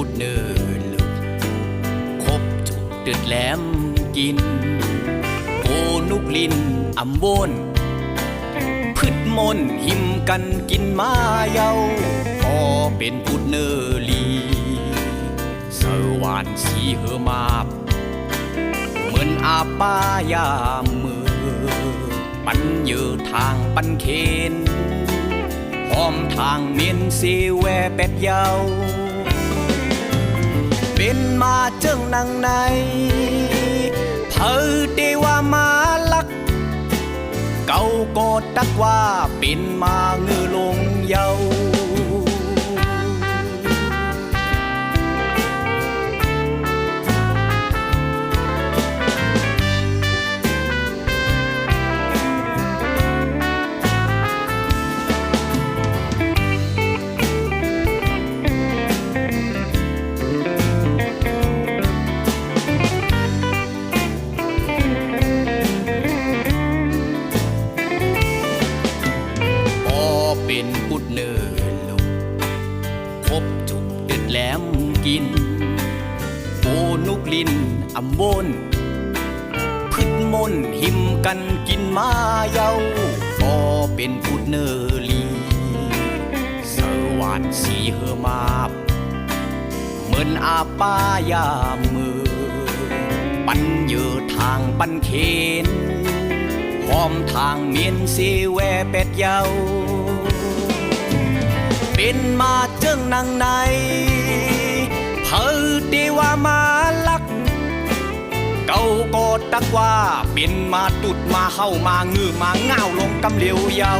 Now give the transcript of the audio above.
ดเนินลึกคบจุดตึดแหลมกินโกนุกลินอำวนพืชมนหิมกันกินมาเยาพอเป็นพุดเนอลีเสวานสีเฮมาบเหมือนอาป้ายามมือปันเยอทางปันเคนพร้อมทางเมียนเสแวเป็ดเยาเป็นมาเจิงนางในเผอเดว่ามาลักเก่าก็ตักว่าเป็นมาเงือลงเยาเป็นพุดเนินลงคบจุกเด็ดแหลมกินโกนุกลินอำวนพืชมนหิมกันกินมาเยาก็เป็นพุดเนอลีเสวานสีเฮมาบเหมือนอาป้ายามมือปันเยอทางปันเคนพร้อมทางเมียนเสแวเป็ดเยาเป็นมาเจิงนางในเผอเดว่ามาลักเก่าก็ตักว่าเป็นมาตุดมาเข้ามาเงือมาเงาลงกำเหลียวเยา